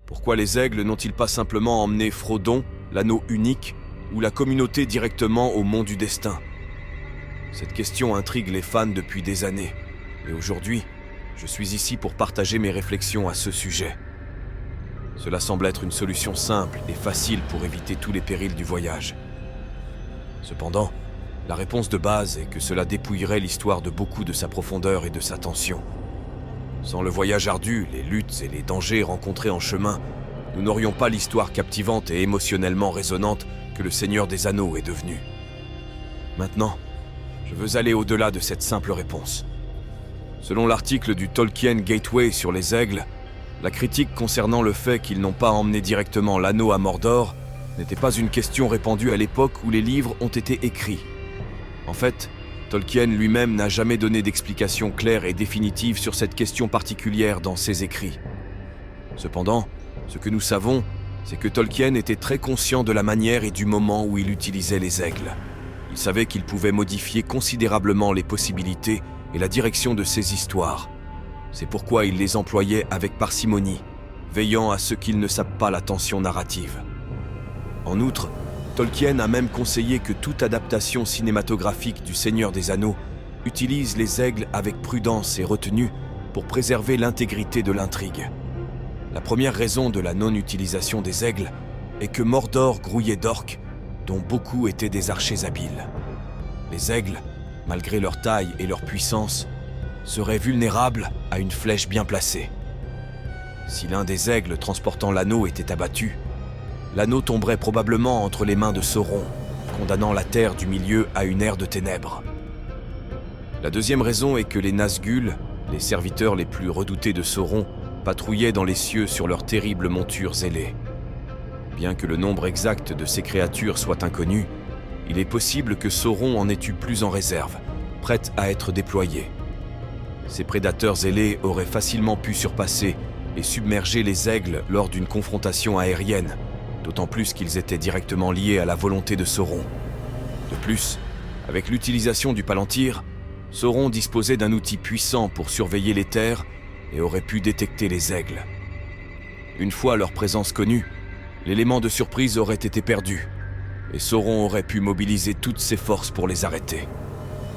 Pourquoi les aigles n'ont-ils pas simplement emmené Frodon, l'anneau unique, ou la communauté directement au mont du destin? Cette question intrigue les fans depuis des années, et aujourd'hui, je suis ici pour partager mes réflexions à ce sujet. Cela semble être une solution simple et facile pour éviter tous les périls du voyage. Cependant, la réponse de base est que cela dépouillerait l'histoire de beaucoup de sa profondeur et de sa tension. Sans le voyage ardu, les luttes et les dangers rencontrés en chemin, nous n'aurions pas l'histoire captivante et émotionnellement résonnante que le Seigneur des Anneaux est devenu. Maintenant, je veux aller au-delà de cette simple réponse. Selon l'article du Tolkien Gateway sur les aigles, la critique concernant le fait qu'ils n'ont pas emmené directement l'anneau à Mordor n'était pas une question répandue à l'époque où les livres ont été écrits. En fait, Tolkien lui-même n'a jamais donné d'explication claire et définitive sur cette question particulière dans ses écrits. Cependant, ce que nous savons, c'est que Tolkien était très conscient de la manière et du moment où il utilisait les aigles. Il savait qu'il pouvait modifier considérablement les possibilités et la direction de ses histoires. C'est pourquoi il les employait avec parcimonie, veillant à ce qu'ils ne sapent pas la tension narrative. En outre, Tolkien a même conseillé que toute adaptation cinématographique du Seigneur des Anneaux utilise les aigles avec prudence et retenue pour préserver l'intégrité de l'intrigue. La première raison de la non-utilisation des aigles est que Mordor grouillait d'orques, dont beaucoup étaient des archers habiles. Les aigles, malgré leur taille et leur puissance, seraient vulnérables à une flèche bien placée. Si l'un des aigles transportant l'anneau était abattu, l'anneau tomberait probablement entre les mains de Sauron, condamnant la terre du milieu à une ère de ténèbres. La deuxième raison est que les Nazgûl, les serviteurs les plus redoutés de Sauron, patrouillaient dans les cieux sur leurs terribles montures ailées. Bien que le nombre exact de ces créatures soit inconnu, il est possible que Sauron en ait eu plus en réserve, prêtes à être déployées. Ces prédateurs ailés auraient facilement pu surpasser et submerger les aigles lors d'une confrontation aérienne, d'autant plus qu'ils étaient directement liés à la volonté de Sauron. De plus, avec l'utilisation du Palantir, Sauron disposait d'un outil puissant pour surveiller les terres et aurait pu détecter les aigles. Une fois leur présence connue, l'élément de surprise aurait été perdu, et Sauron aurait pu mobiliser toutes ses forces pour les arrêter.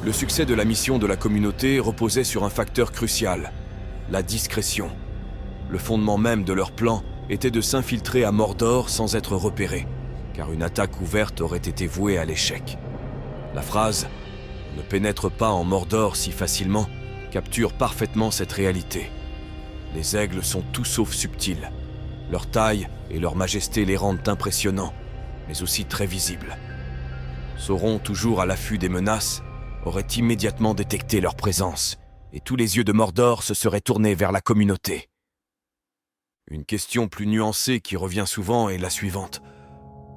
Le succès de la mission de la communauté reposait sur un facteur crucial, la discrétion. Le fondement même de leur plan était de s'infiltrer à Mordor sans être repérés, car une attaque ouverte aurait été vouée à l'échec. La phrase « ne pénètre pas en Mordor si facilement » capture parfaitement cette réalité. Les aigles sont tout sauf subtils. Leur taille et leur majesté les rendent impressionnants, mais aussi très visibles. Sauron, toujours à l'affût des menaces, aurait immédiatement détecté leur présence, et tous les yeux de Mordor se seraient tournés vers la communauté. Une question plus nuancée qui revient souvent est la suivante.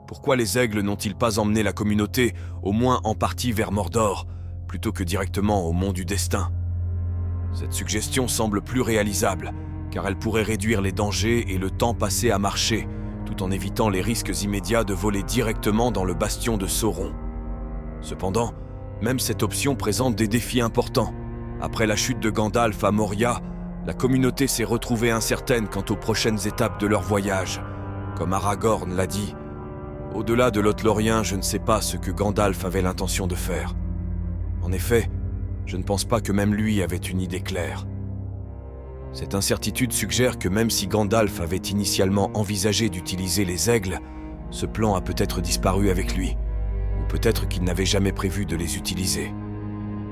Pourquoi les aigles n'ont-ils pas emmené la communauté, au moins en partie vers Mordor, plutôt que directement au mont du destin? Cette suggestion semble plus réalisable, car elle pourrait réduire les dangers et le temps passé à marcher, tout en évitant les risques immédiats de voler directement dans le bastion de Sauron. Cependant, même cette option présente des défis importants. Après la chute de Gandalf à Moria, la communauté s'est retrouvée incertaine quant aux prochaines étapes de leur voyage. Comme Aragorn l'a dit, « Au-delà de l'Othlorien, je ne sais pas ce que Gandalf avait l'intention de faire. » En effet, je ne pense pas que même lui avait une idée claire. Cette incertitude suggère que même si Gandalf avait initialement envisagé d'utiliser les aigles, ce plan a peut-être disparu avec lui, ou peut-être qu'il n'avait jamais prévu de les utiliser.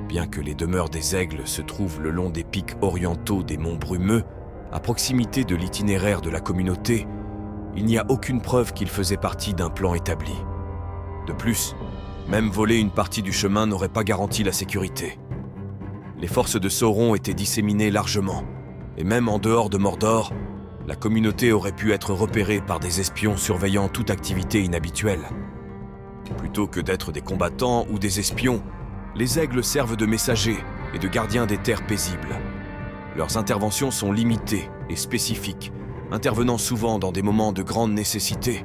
Bien que les demeures des aigles se trouvent le long des pics orientaux des monts Brumeux, à proximité de l'itinéraire de la communauté, il n'y a aucune preuve qu'ils faisaient partie d'un plan établi. De plus, même voler une partie du chemin n'aurait pas garanti la sécurité. Les forces de Sauron étaient disséminées largement, et même en dehors de Mordor, la communauté aurait pu être repérée par des espions surveillant toute activité inhabituelle. Plutôt que d'être des combattants ou des espions, les aigles servent de messagers et de gardiens des terres paisibles. Leurs interventions sont limitées et spécifiques, intervenant souvent dans des moments de grande nécessité,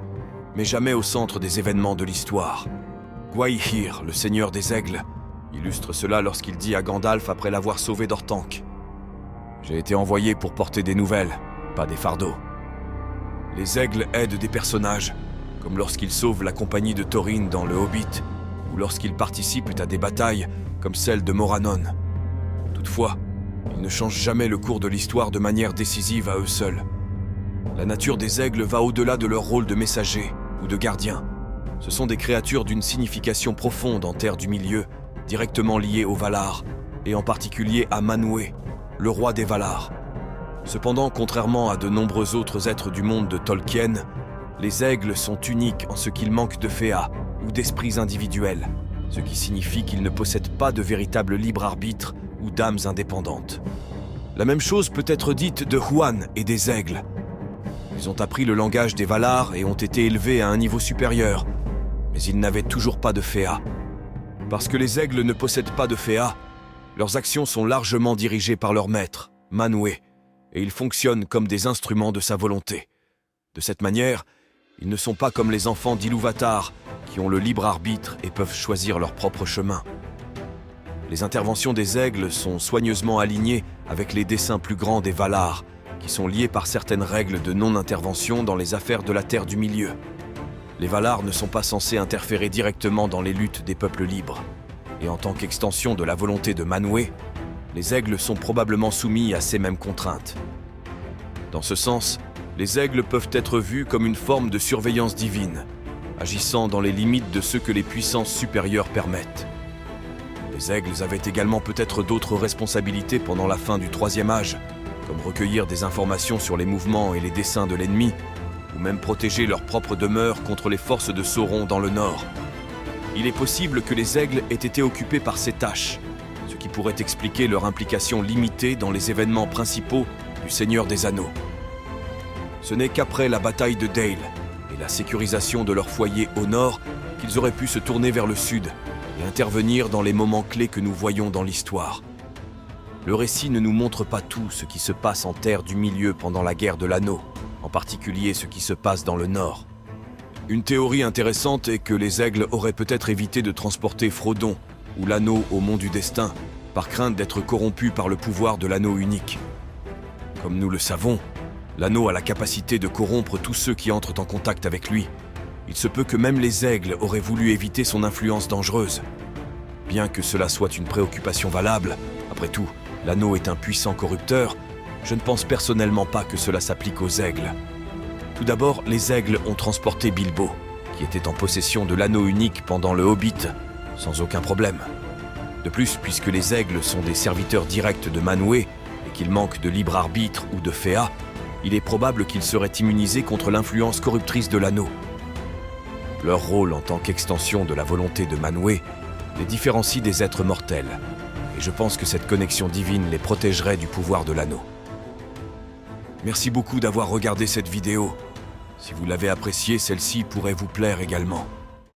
mais jamais au centre des événements de l'histoire. Gwaihir, le seigneur des aigles, illustre cela lorsqu'il dit à Gandalf après l'avoir sauvé d'Orthanc : « J'ai été envoyé pour porter des nouvelles, pas des fardeaux. » Les aigles aident des personnages, comme lorsqu'ils sauvent la compagnie de Thorin dans Le Hobbit, ou lorsqu'ils participent à des batailles comme celle de Morannon. Toutefois, ils ne changent jamais le cours de l'histoire de manière décisive à eux seuls. La nature des aigles va au-delà de leur rôle de messagers ou de gardiens. Ce sont des créatures d'une signification profonde en Terre du Milieu, directement liées aux Valar, et en particulier à Manwë, le roi des Valar. Cependant, contrairement à de nombreux autres êtres du monde de Tolkien, les aigles sont uniques en ce qu'ils manquent de féas ou d'esprits individuels, ce qui signifie qu'ils ne possèdent pas de véritable libre arbitre ou d'âmes indépendantes. La même chose peut être dite de Huan et des aigles. Ils ont appris le langage des Valar et ont été élevés à un niveau supérieur, mais ils n'avaient toujours pas de féas. Parce que les aigles ne possèdent pas de féas, leurs actions sont largement dirigées par leur maître, Manwë, et ils fonctionnent comme des instruments de sa volonté. De cette manière, ils ne sont pas comme les enfants d'Ilúvatar, qui ont le libre arbitre et peuvent choisir leur propre chemin. Les interventions des aigles sont soigneusement alignées avec les desseins plus grands des Valar, qui sont liés par certaines règles de non-intervention dans les affaires de la Terre du Milieu. Les Valar ne sont pas censés interférer directement dans les luttes des peuples libres, et en tant qu'extension de la volonté de Manwë, les aigles sont probablement soumis à ces mêmes contraintes. Dans ce sens, les aigles peuvent être vus comme une forme de surveillance divine, agissant dans les limites de ce que les puissances supérieures permettent. Les aigles avaient également peut-être d'autres responsabilités pendant la fin du Troisième Âge, comme recueillir des informations sur les mouvements et les desseins de l'ennemi, ou même protéger leur propre demeure contre les forces de Sauron dans le nord. Il est possible que les aigles aient été occupés par ces tâches, ce qui pourrait expliquer leur implication limitée dans les événements principaux du Seigneur des Anneaux. Ce n'est qu'après la bataille de Dale et la sécurisation de leur foyer au nord qu'ils auraient pu se tourner vers le sud et intervenir dans les moments clés que nous voyons dans l'histoire. Le récit ne nous montre pas tout ce qui se passe en Terre du Milieu pendant la guerre de l'Anneau, en particulier ce qui se passe dans le nord. Une théorie intéressante est que les aigles auraient peut-être évité de transporter Frodon ou l'anneau au Mont du Destin, par crainte d'être corrompus par le pouvoir de l'anneau unique. Comme nous le savons, l'anneau a la capacité de corrompre tous ceux qui entrent en contact avec lui. Il se peut que même les aigles auraient voulu éviter son influence dangereuse. Bien que cela soit une préoccupation valable, après tout, l'anneau est un puissant corrupteur, je ne pense personnellement pas que cela s'applique aux aigles. Tout d'abord, les aigles ont transporté Bilbo, qui était en possession de l'anneau unique pendant le Hobbit, sans aucun problème. De plus, puisque les aigles sont des serviteurs directs de Manwë et qu'ils manquent de libre arbitre ou de féas, il est probable qu'ils seraient immunisés contre l'influence corruptrice de l'anneau. Leur rôle en tant qu'extension de la volonté de Manwë les différencie des êtres mortels, et je pense que cette connexion divine les protégerait du pouvoir de l'anneau. Merci beaucoup d'avoir regardé cette vidéo. Si vous l'avez appréciée, celle-ci pourrait vous plaire également.